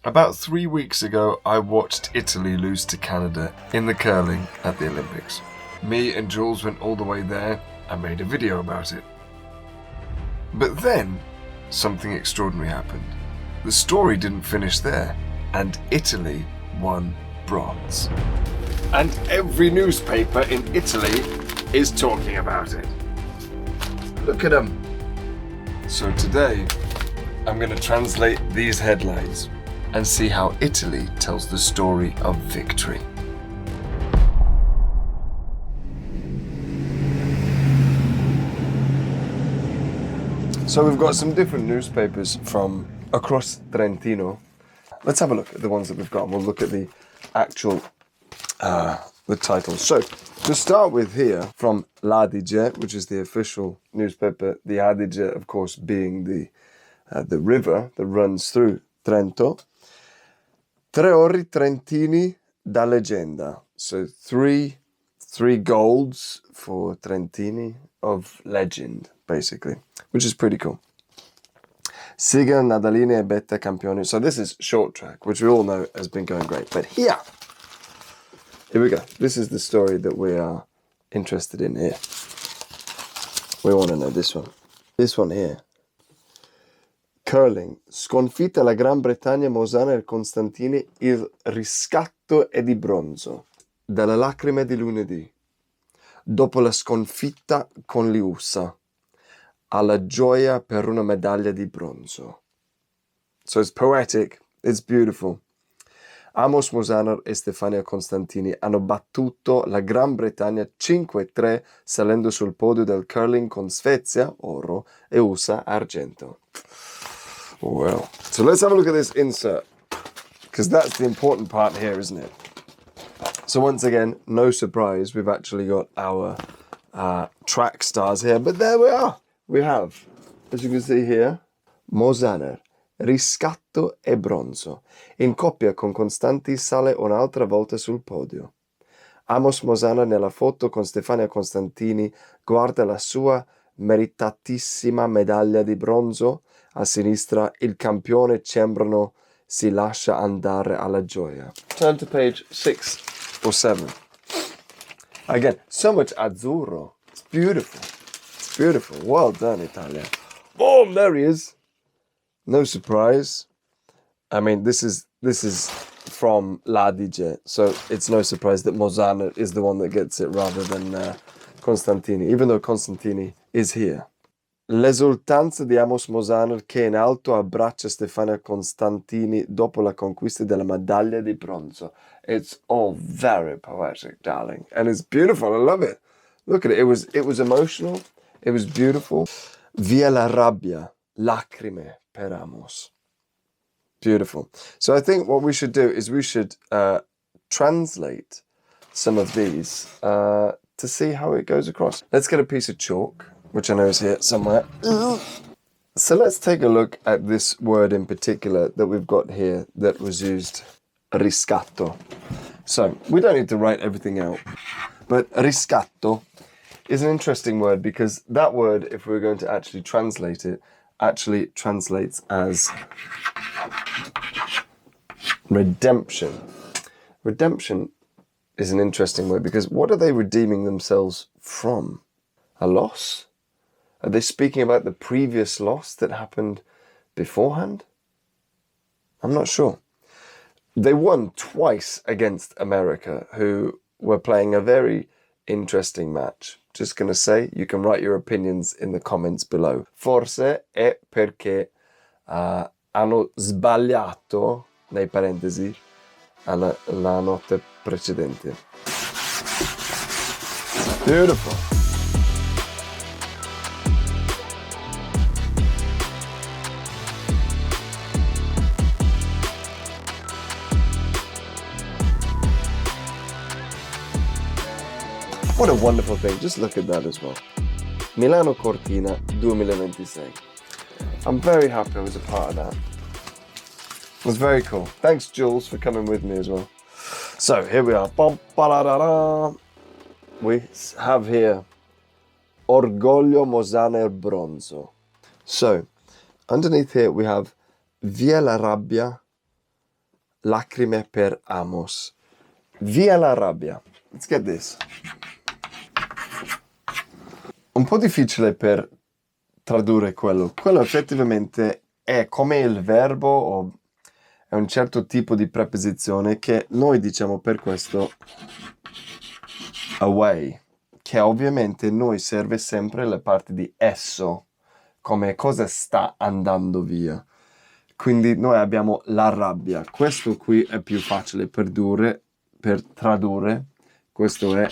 About 3 weeks ago, I watched Italy lose to Canada in the curling at the Olympics. Me and Jules went all the way there and made a video about it. But then, something extraordinary happened. The story didn't finish there, and Italy won bronze. And every newspaper in Italy is talking about it. Look at them. So today, I'm going to translate these headlines and see how Italy tells the story of victory. So we've got some different newspapers from across Trentino. Let's have a look at the ones that we've got, and we'll look at the actual the titles. So to start with here, from l'Adige, which is the official newspaper, the Adige, of course, being the river that runs through Trento. Tre ori trentini da leggenda. So three golds for Trentini of legend, basically, which is pretty cool. Siga Nadaline e Betta Campioni. So this is short track, which we all know has been going great. But here we go. This is the story that we are interested in here. We want to know this one. This one here. Curling. Sconfitta la Gran Bretagna, Mosana e Constantini, il riscatto è di bronzo. Dalle lacrime di lunedì. Dopo la sconfitta con gli USA. Alla gioia per una medaglia di bronzo. So it's poetic, it's beautiful. Amos Mosaner e Stefania Constantini hanno battuto la Gran Bretagna 5-3 salendo sul podio del curling con Svezia, oro, e USA, argento. Well, so let's have a look at this insert, because that's the important part here, isn't it? So once again, no surprise, we've actually got our track stars here, but there we are. We have, as you can see here, Mosaner, riscatto e bronzo. In coppia con Constanti sale un'altra volta sul podio. Amos Mosaner nella foto con Stefania Constantini guarda la sua meritatissima medaglia di bronzo. A sinistra il campione Cembrano si lascia andare alla gioia. Turn to page 6 or 7. Again, so much azzurro. It's beautiful. It's beautiful. Well done, Italia. Boom, there he is. No surprise. I mean, this is from l'Adige, so it's no surprise that Mosaner is the one that gets it rather than Constantini, even though Constantini is here. L'esultanza di Amos Mosaner che in alto abbraccia Stefania Constantini dopo la conquista della medaglia di bronzo. It's all very poetic, darling, and it's beautiful. I love it. Look at it. It was emotional. It was beautiful. Via la rabbia, lacrime per Amos. Beautiful. So I think what we should do is we should translate some of these to see how it goes across. Let's get a piece of chalk, which I know is here somewhere. So let's take a look at this word in particular that we've got here that was used, riscatto. So we don't need to write everything out, but riscatto is an interesting word because that word, if we're going to actually translate it, actually translates as redemption. Redemption is an interesting word because what are they redeeming themselves from? A loss? Are they speaking about the previous loss that happened beforehand? I'm not sure. They won twice against America, who were playing a very interesting match. Just going to say, you can write your opinions in the comments below. Forse è perché hanno sbagliato, nei parentesi, la notte precedente. Beautiful. What a wonderful thing. Just look at that as well. Milano Cortina 2026. I'm very happy I was a part of that. It was very cool. Thanks, Jules, for coming with me as well. So here we are. We have here Orgoglio Mosaner Bronzo. So underneath here we have Via la Rabbia, Lacrime per Amos. Via la rabbia. Let's get this. Un po' difficile per tradurre quello. Quello effettivamente è come il verbo o è un certo tipo di preposizione che noi diciamo per questo away, che ovviamente noi serve sempre la parte di esso, come cosa sta andando via. Quindi noi abbiamo la rabbia. Questo qui è più facile per tradurre. Questo è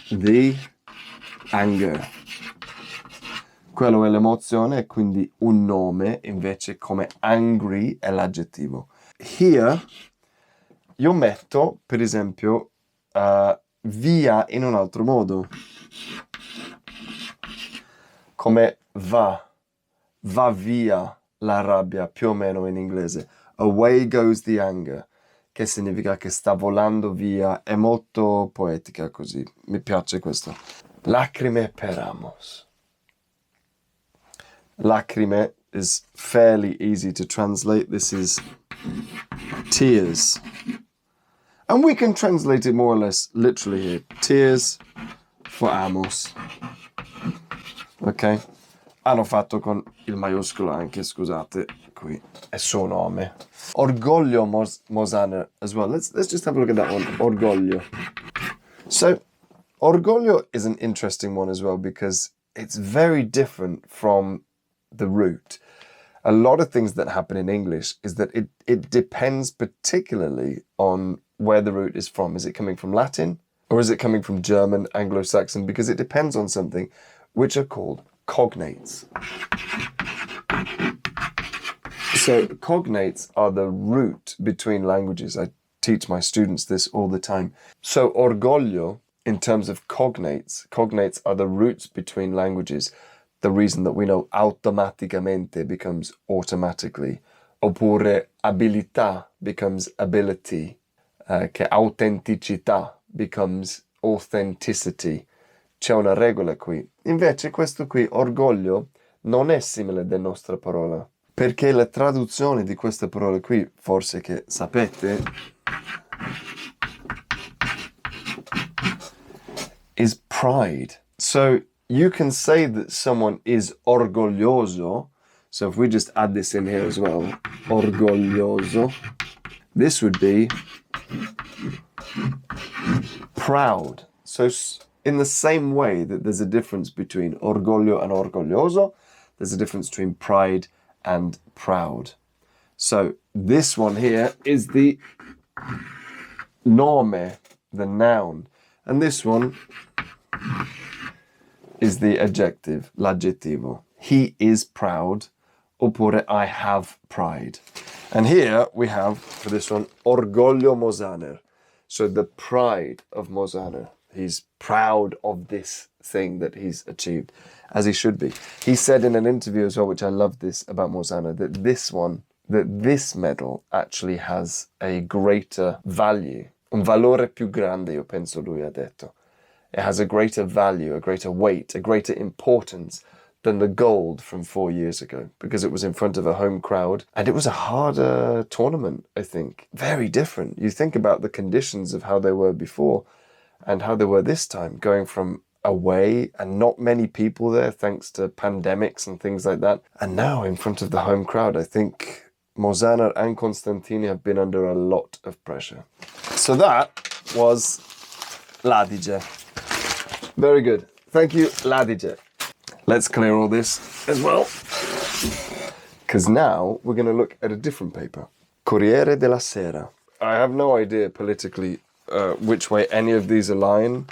the anger. Quello è l'emozione e quindi un nome, invece come angry è l'aggettivo. Here io metto, per esempio, via in un altro modo. Come va via la rabbia, più o meno in inglese. Away goes the anger, che significa che sta volando via. È molto poetica così, mi piace questo. Lacrime per Amos. Lacrime is fairly easy to translate. This is tears. And we can translate it more or less literally here. Tears for Amos. Ok? Hanno fatto con il maiuscolo anche, scusate, qui è suo nome. Orgoglio Mosaner as well. Let's just have a look at that one. Orgoglio. So, orgoglio is an interesting one as well because it's very different from the root. A lot of things that happen in English is that it depends particularly on where the root is from. Is it coming from Latin or is it coming from German, Anglo-Saxon? Because it depends on something which are called cognates. So cognates are the root between languages. I teach my students this all the time. So orgoglio, in terms of cognates are the roots between languages. The reason that we know automaticamente becomes automatically. Oppure abilità becomes ability. Che autenticità becomes authenticity. C'è una regola qui. Invece questo qui, orgoglio, non è simile della nostra parola. Perché la traduzione di questa parola qui, forse che sapete, is pride. So you can say that someone is orgoglioso. So if we just add this in here as well, orgoglioso, this would be proud. So in the same way that there's a difference between orgoglio and orgoglioso, there's a difference between pride and proud. So this one here is the nome, the noun. And this one is the adjective, l'aggettivo. He is proud, oppure I have pride. And here we have, for this one, orgoglio Mosaner. So the pride of Mosaner. He's proud of this thing that he's achieved, as he should be. He said in an interview as well, which I love this about Mosaner, that this medal actually has a greater value. Un valore più grande, io penso lui ha detto. It has a greater value, a greater weight, a greater importance than the gold from 4 years ago, because it was in front of a home crowd and it was a harder tournament, I think. Very different. You think about the conditions of how they were before and how they were this time, going from away and not many people there thanks to pandemics and things like that. And now in front of the home crowd, I think Mosaner and Constantini have been under a lot of pressure. So that was l'Adige. Very good. Thank you, l'Adige. Let's clear all this as well, because now we're going to look at a different paper. Corriere della Sera. I have no idea politically which way any of these align.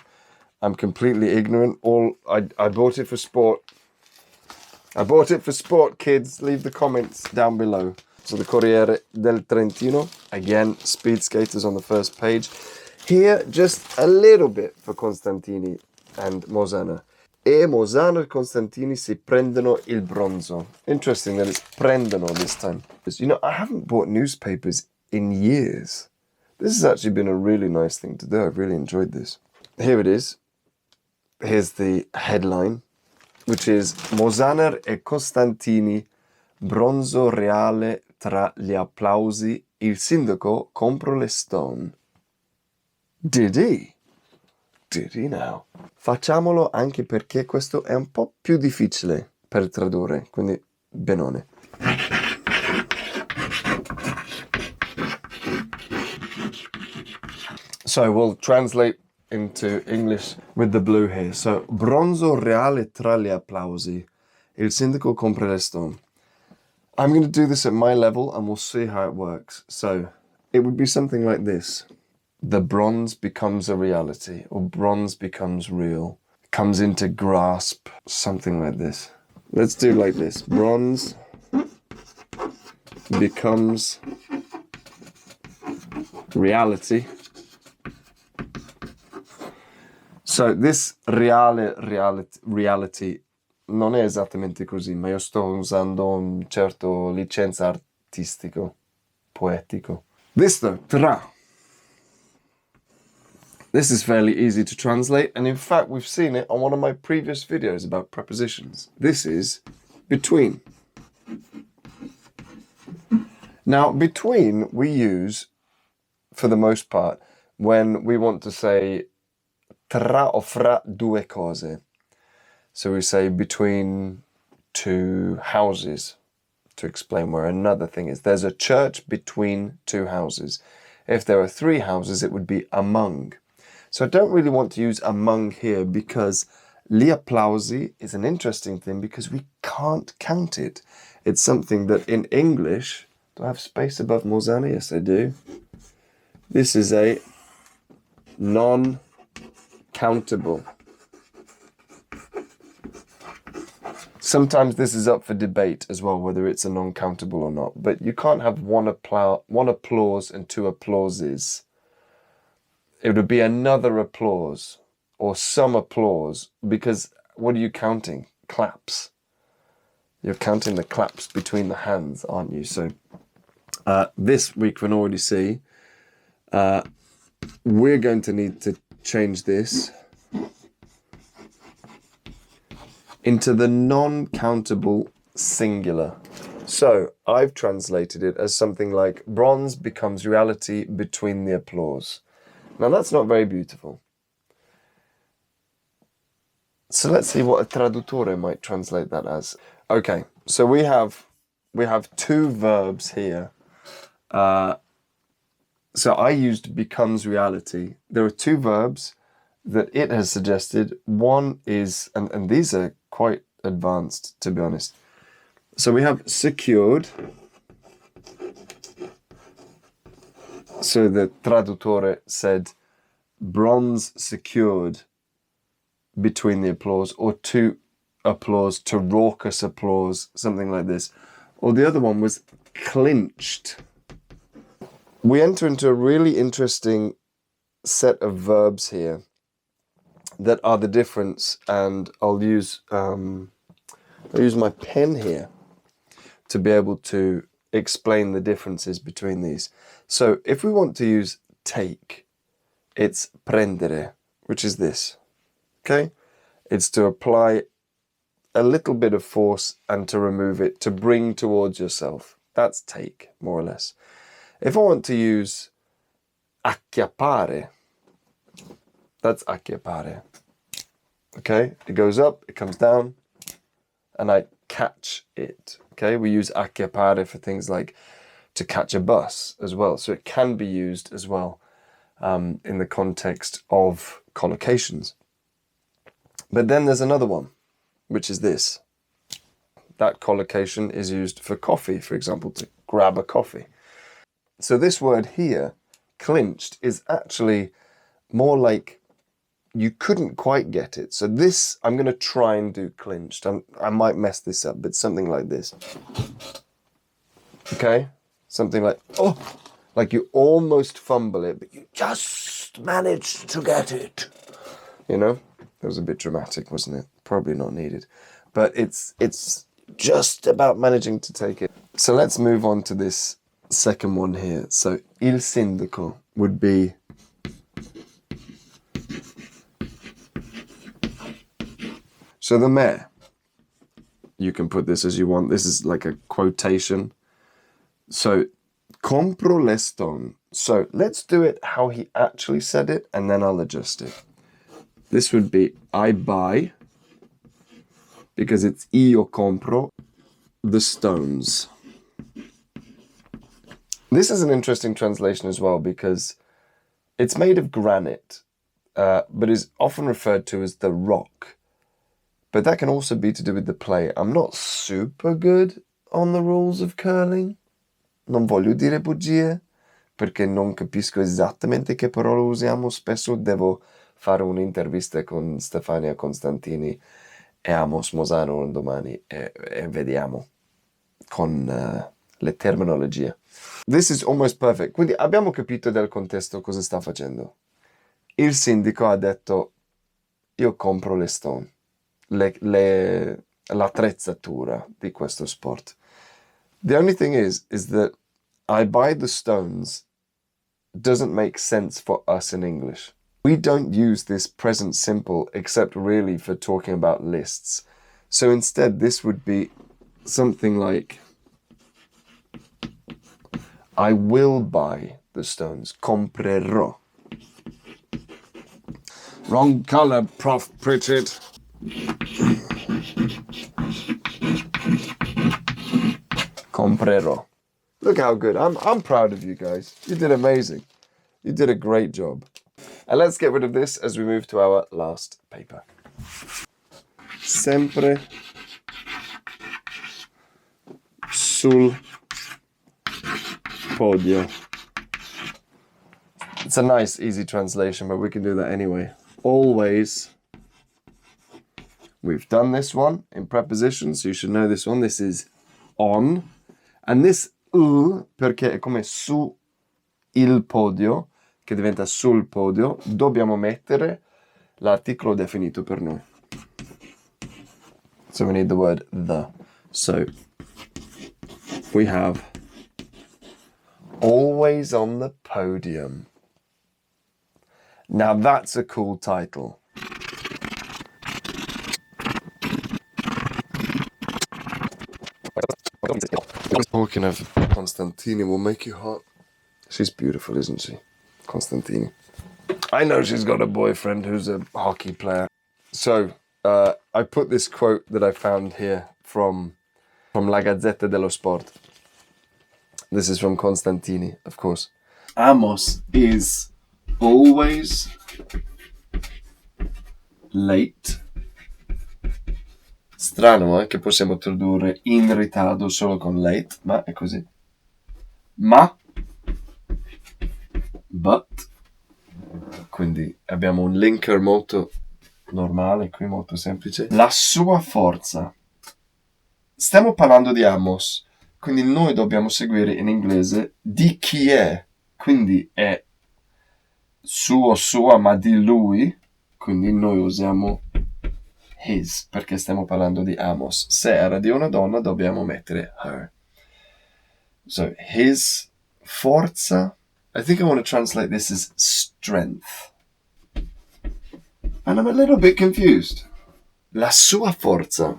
I'm completely ignorant. I bought it for sport. I bought it for sport, kids. Leave the comments down below. So the Corriere del Trentino. Again, speed skaters on the first page. Here, just a little bit for Constantini and Mosaner. E Mosaner e Constantini si prendono il bronzo. Interesting that it's prendono this time. You know, I haven't bought newspapers in years. This has actually been a really nice thing to do. I've really enjoyed this. Here it is. Here's the headline, which is Mosaner e Constantini, bronzo reale tra gli applausi il sindaco comprò le stone. Did he? Did he now? Facciamolo anche perché questo è un po' più difficile per tradurre, quindi benone. So we'll translate into English with the blue here. So, bronzo reale tra gli applausi. Il sindaco compra le stone. I'm going to do this at my level and we'll see how it works. So, it would be something like this. The bronze becomes a reality, or bronze becomes real, comes into grasp, something like this. Let's do like this. Bronze becomes reality. So this reality non è esattamente così, ma io sto usando un certo licenza artistico, poetico. This though, tra. This is fairly easy to translate, and in fact we've seen it on one of my previous videos about prepositions. This is between. Now, between we use, for the most part, when we want to say tra o fra due cose. So we say between two houses to explain where another thing is. There's a church between two houses. If there are three houses, it would be among. So I don't really want to use among here because gli applausi is an interesting thing because we can't count it. It's something that in English, do I have space above Morzana? Yes, I do. This is a non-countable. Sometimes this is up for debate as well, whether it's a non-countable or not. But you can't have one applause and two applauses. It would be another applause or some applause because what are you counting? Claps. You're counting the claps between the hands, aren't you? So this we can already see. We're going to need to change this into the non-countable singular. So I've translated it as something like bronze becomes reality between the applause. Now that's not very beautiful. So let's see what a traduttore might translate that as. Okay, so we have two verbs here. So I used becomes reality. There are two verbs that it has suggested. One is, and these are quite advanced, to be honest. So we have secured. So the traduttore said bronze secured between the applause, or to applause, to raucous applause, something like this. Or the other one was clinched. We enter into a really interesting set of verbs here that are the difference, and I'll use my pen here to be able to explain the differences between these. So if we want to use take, it's prendere, which is this, okay? It's to apply a little bit of force and to remove it, to bring towards yourself. That's take, more or less. If I want to use acchiappare, that's acchiappare, okay? It goes up, it comes down, and I catch it, okay? We use acchiappare for things like to catch a bus as well. So it can be used as well in the context of collocations. But then there's another one, which is this. That collocation is used for coffee, for example, to grab a coffee. So this word here, clinched, is actually more like you couldn't quite get it. So this, I'm going to try and do clinched. I might mess this up, but something like this. Okay? Something like, oh, like you almost fumble it, but you just managed to get it. You know? That was a bit dramatic, wasn't it? Probably not needed. But it's just about managing to take it. So let's move on to this second one here. So il sindaco would be so the mayor. You can put this as you want. This is like a quotation. So Compro le stone. So let's do it how he actually said it, and then I'll adjust it. This would be I buy, because it's io compro, the stones. This is an interesting translation as well, because it's made of granite, but is often referred to as the rock. But that can also be to do with the play. I'm not super good on the rules of curling. Non voglio dire bugie, perché non capisco esattamente che parole usiamo. Spesso devo fare un'intervista con Stefania Constantini e Amos Mosano domani e vediamo con le terminologie. This is almost perfect. Quindi abbiamo capito del contesto cosa sta facendo. Il sindaco ha detto: io compro le stone, l'attrezzatura di questo sport. The only thing is that I buy the stones doesn't make sense for us in English. We don't use this present simple except really for talking about lists. So instead, this would be something like, I will buy the stones. Comprerò. Wrong color, Prof. Pritchard. Comprerò. Look how good. I'm proud of you guys. You did amazing. You did a great job. And let's get rid of this as we move to our last paper. Sempre sul podio. It's a nice, easy translation, but we can do that anyway. Always. We've done this one in prepositions, so you should know this one. This is on. And this perché è come su il podio, che diventa sul podio, dobbiamo mettere l'articolo definito per noi. So we need the word the. So we have always on the podium. Now that's a cool title. Talking of Constantini will make you hot. She's beautiful, isn't she? Constantini. I know she's got a boyfriend who's a hockey player. So I put this quote that I found here from La Gazzetta dello Sport. This is from Constantini, of course. Amos is always late. Strano, che possiamo tradurre in ritardo solo con late, ma è così. Ma, but, quindi abbiamo un linker molto normale, qui molto semplice. La sua forza. Stiamo parlando di Amos, quindi noi dobbiamo seguire in inglese di chi è. Quindi è suo, sua, ma di lui. Quindi noi usiamo his, perché stiamo parlando di Amos. Se era di una donna, dobbiamo mettere her. So, his forza. I think I want to translate this as strength. And I'm a little bit confused. La sua forza.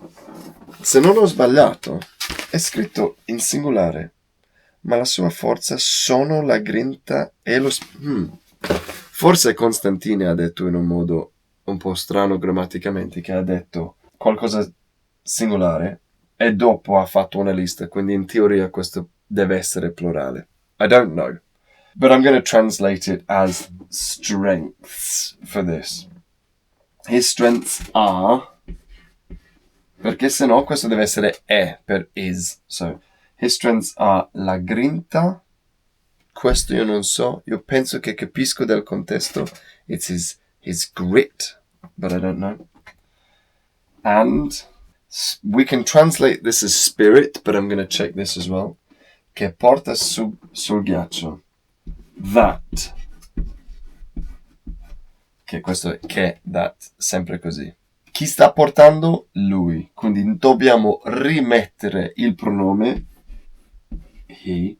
Se non ho sbagliato, è scritto in singolare. Ma la sua forza sono la grinta e lo... Forse Constantini ha detto in un modo un po' strano grammaticamente, che ha detto qualcosa singolare e dopo ha fatto una lista, quindi in teoria questo deve essere plurale. I don't know. But I'm going to translate it as strengths for this. His strengths are... Perché se no questo deve essere è per is. So, his strengths are la grinta. Questo io non so. Io penso che capisco del contesto. It's his grit, but I don't know. And we can translate this as spirit, but I'm going to check this as well. Che porta sul ghiaccio. That. Che questo è che, that, sempre così. Chi sta portando? Lui. Quindi dobbiamo rimettere il pronome he.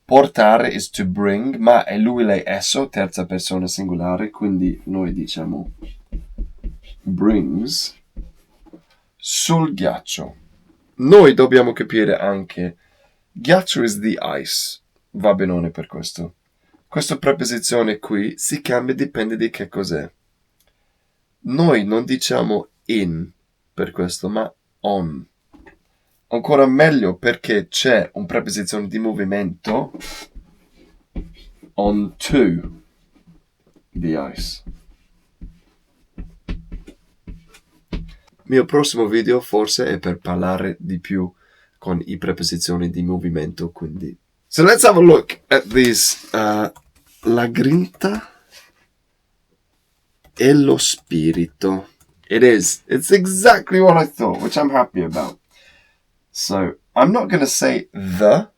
Portare is to bring, ma è lui, lei, esso, terza persona singolare, quindi noi diciamo brings sul ghiaccio. Noi dobbiamo capire anche ghiaccio is the ice. va benone per questo. Questa preposizione qui si cambia, dipende di che cos'è. Noi non diciamo in per questo, ma on. Ancora meglio perché c'è un preposizione di movimento onto the ice. Mio prossimo video forse è per parlare di più con i preposizioni di movimento, quindi. So let's have a look at these. La grinta e lo spirito. It is. It's exactly what I thought, which I'm happy about. So I'm not going to say the,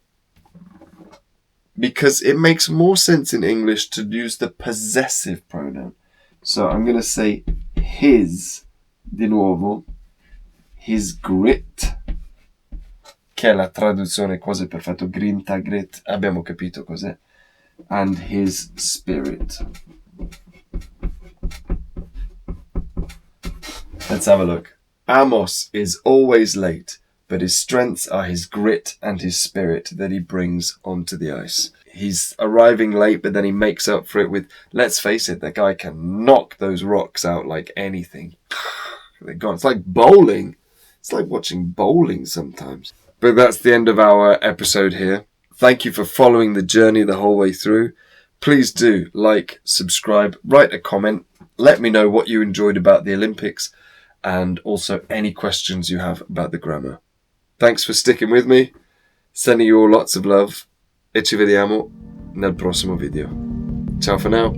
because it makes more sense in English to use the possessive pronoun. So I'm going to say his, di nuovo, his grit, che è la traduzione quasi perfetto, grinta, grit, abbiamo capito cos'è, and his spirit. Let's have a look. Amos is always late, but his strengths are his grit and his spirit that he brings onto the ice. He's arriving late, but then he makes up for it with, let's face it, that guy can knock those rocks out like anything. They're gone. It's like bowling. It's like watching bowling sometimes. But that's the end of our episode here. Thank you for following the journey the whole way through. Please do like, subscribe, write a comment. Let me know what you enjoyed about the Olympics and also any questions you have about the grammar. Thanks for sticking with me. Sending you all lots of love. E ci vediamo nel prossimo video. Ciao for now.